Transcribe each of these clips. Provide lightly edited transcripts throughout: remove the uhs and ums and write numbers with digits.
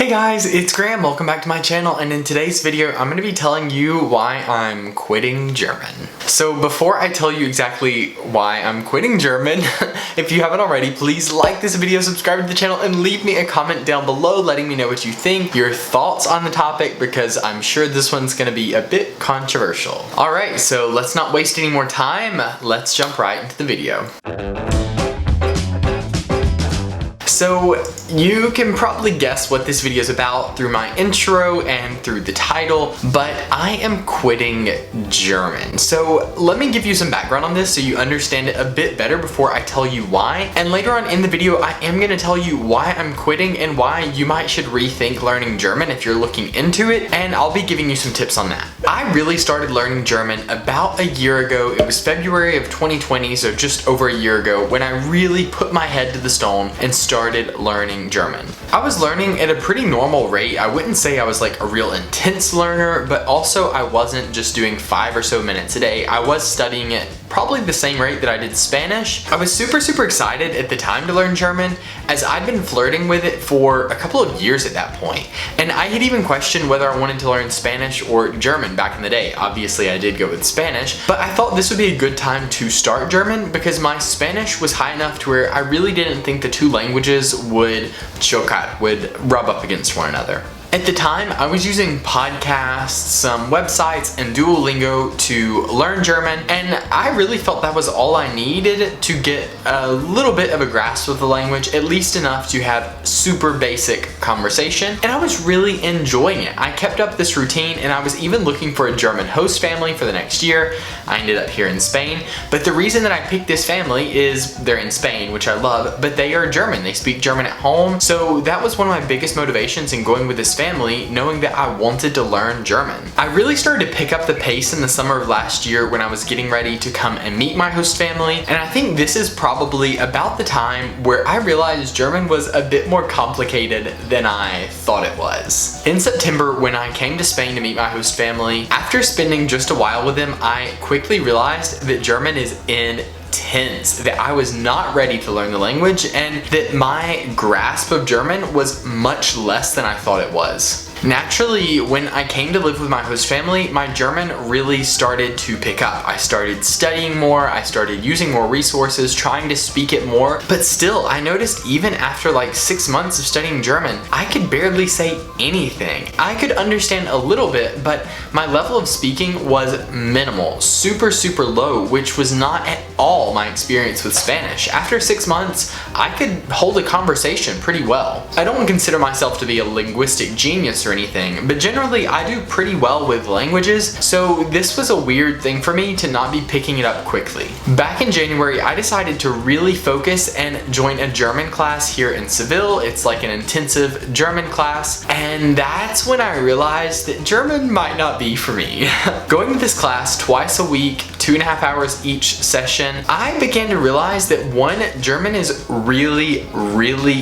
Hey guys, it's Graham. Welcome back to my channel, and in today's video I'm going to be telling you why I'm quitting German. So before I tell you exactly why I'm quitting German, if you haven't already, please like this video, subscribe to the channel, and leave me a comment down below letting me know what you think, your thoughts on the topic, because I'm sure this one's going to be a bit controversial. Alright, so let's not waste any more time. Let's jump right into the video. So you can probably guess what this video is about through my intro and through the title, but I am quitting German. So let me give you some background on this so you understand it a bit better before I tell you why. And later on in the video, I am going to tell you why I'm quitting and why you might should rethink learning German if you're looking into it, and I'll be giving you some tips on that. I really started learning German about a year ago. It was February of 2020, so just over a year ago, when I really put my head to the stone and started learning German. I was learning at a pretty normal rate. I wouldn't say I was like a real intense learner, but also I wasn't just doing 5 or so minutes a day. I was studying it probably the same rate that I did Spanish. I was super excited at the time to learn German, as I'd been flirting with it for a couple of years at that point. And I had even questioned whether I wanted to learn Spanish or German back in the day. Obviously I did go with Spanish, but I thought this would be a good time to start German because my Spanish was high enough to where I really didn't think the two languages would xoxo, would rub up against one another. At the time, I was using podcasts, some websites, and Duolingo to learn German, and I really felt that was all I needed to get a little bit of a grasp of the language, at least enough to have super basic conversation, and I was really enjoying it. I kept up this routine, and I was even looking for a German host family for the next year. I ended up here in Spain, but the reason that I picked this family is they're in Spain, which I love, but they are German. They speak German at home, so that was one of my biggest motivations in going with this family, knowing that I wanted to learn German. I really started to pick up the pace in the summer of last year when I was getting ready to come and meet my host family, and I think this is probably about the time where I realized German was a bit more complicated than I thought it was. In September, when I came to Spain to meet my host family, after spending just a while with them, I quickly realized that German is intense, that I was not ready to learn the language, and that my grasp of German was much less than I thought it was. Naturally, when I came to live with my host family, my German really started to pick up. I started studying more, I started using more resources, trying to speak it more, but still, I noticed even after like 6 months of studying German, I could barely say anything. I could understand a little bit, but my level of speaking was minimal, super low, which was not at all my experience with Spanish. After 6 months, I could hold a conversation pretty well. I don't consider myself to be a linguistic genius or anything, but generally I do pretty well with languages, so this was a weird thing for me to not be picking it up quickly. Back in January, I decided to really focus and join a German class here in Seville. It's like an intensive German class, and that's when I realized that German might not be for me. Going to this class twice a week, 2.5 hours each session, I began to realize that one, German is really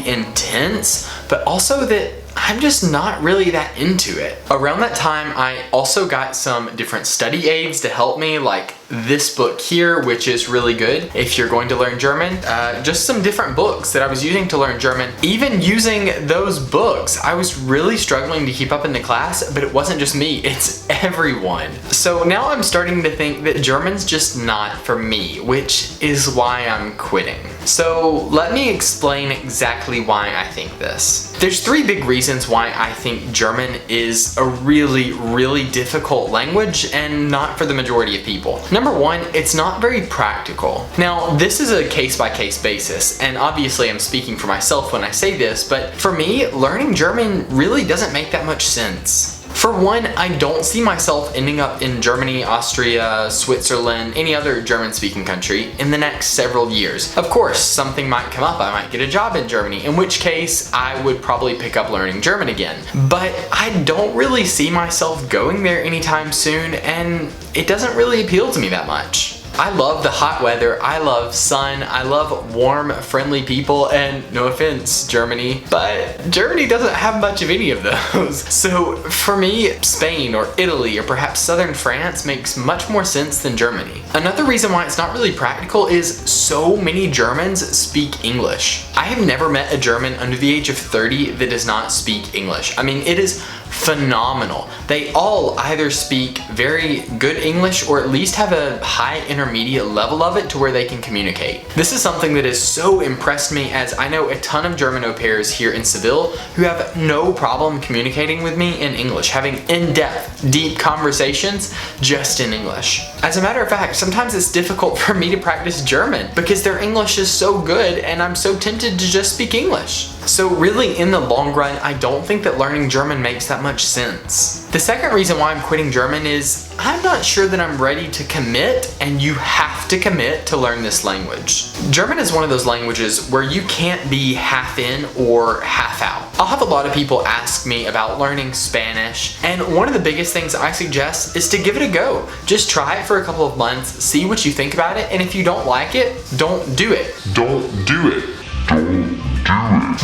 intense, but also that I'm just not really that into it. Around that time, I also got some different study aids to help me, like this book here, which is really good if you're going to learn German. Just some different books that I was using to learn German. Even using those books, I was really struggling to keep up in the class, but it wasn't just me, it's everyone. So now I'm starting to think that German's just not for me, which is why I'm quitting. So let me explain exactly why I think this. There's 3 big reasons why I think German is a really difficult language and not for the majority of people. Number 1, it's not very practical. Now, this is a case-by-case basis, and obviously I'm speaking for myself when I say this, but for me, learning German really doesn't make that much sense. For one, I don't see myself ending up in Germany, Austria, Switzerland, any other German-speaking country in the next several years. Of course, something might come up. I might get a job in Germany, in which case I would probably pick up learning German again. But I don't really see myself going there anytime soon, and it doesn't really appeal to me that much. I love the hot weather, I love sun, I love warm, friendly people, and no offense, Germany, but Germany doesn't have much of any of those. So for me, Spain or Italy or perhaps southern France makes much more sense than Germany. Another reason why it's not really practical is so many Germans speak English. I have never met a German under the age of 30 that does not speak English. I mean, it is phenomenal. They all either speak very good English or at least have a high intermediate level of it to where they can communicate. This is something that has so impressed me, as I know a ton of German au pairs here in Seville who have no problem communicating with me in English, having in-depth, deep conversations just in English. As a matter of fact, sometimes it's difficult for me to practice German because their English is so good and I'm so tempted to just speak English. So really, in the long run, I don't think that learning German makes that much sense. The second reason why I'm quitting German is I'm not sure that I'm ready to commit, and you have to commit to learn this language. German is one of those languages where you can't be half in or half out. I'll have a lot of people ask me about learning Spanish, and one of the biggest things I suggest is to give it a go. Just try it for a couple of months, see what you think about it, and if you don't like it, don't do it. Don't do it.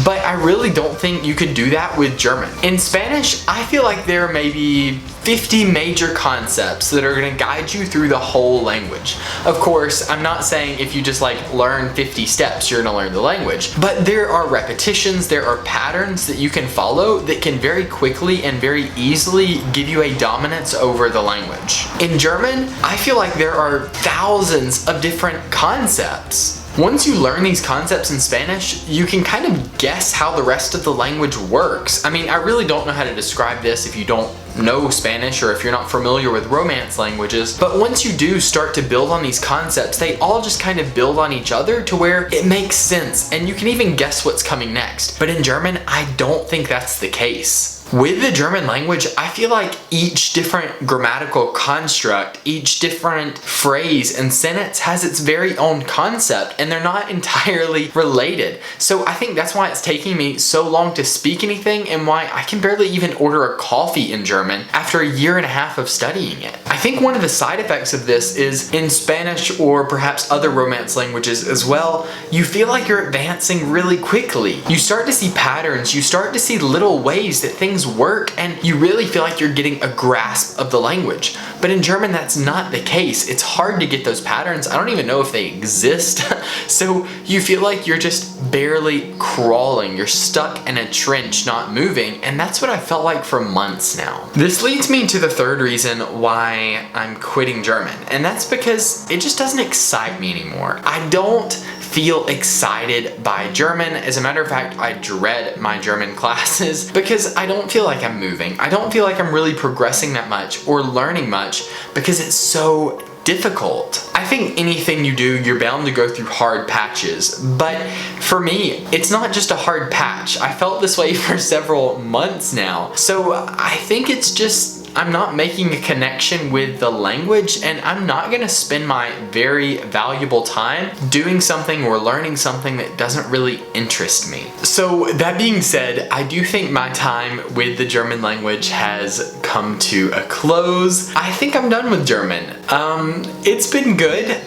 But I really don't think you could do that with German. In Spanish, I feel like there may be 50 major concepts that are going to guide you through the whole language. Of course, I'm not saying if you just like learn 50 steps, you're going to learn the language. But there are repetitions, there are patterns that you can follow that can very quickly and very easily give you a dominance over the language. In German, I feel like there are thousands of different concepts. Once you learn these concepts in Spanish, you can kind of guess how the rest of the language works. I mean, I really don't know how to describe this if you don't know Spanish or if you're not familiar with Romance languages, but once you do start to build on these concepts, they all just kind of build on each other to where it makes sense and you can even guess what's coming next. But in German, I don't think that's the case. With the German language, I feel like each different grammatical construct, each different phrase and sentence has its very own concept, and they're not entirely related. So I think that's why it's taking me so long to speak anything, and why I can barely even order a coffee in German after a year and a half of studying it. I think one of the side effects of this is in Spanish or perhaps other Romance languages as well, you feel like you're advancing really quickly. You start to see patterns, you start to see little ways that things work, and you really feel like you're getting a grasp of the language. But in German, that's not the case. It's hard to get those patterns. I don't even know if they exist. So you feel like you're just barely crawling. You're stuck in a trench, not moving, and that's what I felt like for months now. This leads me to the third reason why I'm quitting German, and that's because it just doesn't excite me anymore. I don't feel excited by German. As a matter of fact, I dread my German classes because I don't feel like I'm moving. I don't feel like I'm really progressing that much or learning much because it's so difficult. I think anything you do, you're bound to go through hard patches, but for me, it's not just a hard patch. I felt this way for several months now. So I think it's just I'm not making a connection with the language, and I'm not gonna spend my very valuable time doing something or learning something that doesn't really interest me. So that being said, I do think my time with the German language has come to a close. I think I'm done with German. It's been good.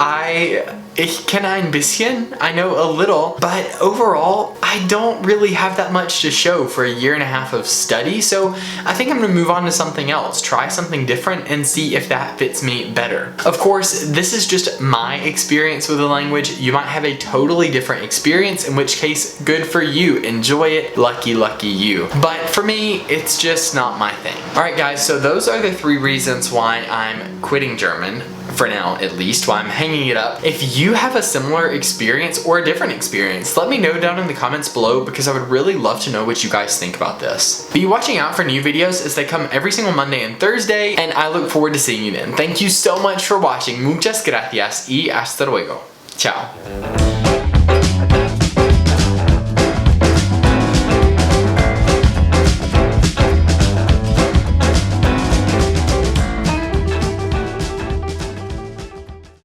Ich kenne ein bisschen, I know a little, but overall, I don't really have that much to show for a year and a half of study, so I think I'm gonna move on to something else, try something different, and see if that fits me better. Of course, this is just my experience with the language. You might have a totally different experience, in which case, good for you. Enjoy it, lucky, lucky you. But for me, it's just not my thing. Alright guys, so those are the 3 reasons why I'm quitting German. For now, at least, while I'm hanging it up. If you have a similar experience or a different experience, let me know down in the comments below, because I would really love to know what you guys think about this. Be watching out for new videos as they come every single Monday and Thursday, and I look forward to seeing you then. Thank you so much for watching. Muchas gracias y hasta luego. Ciao.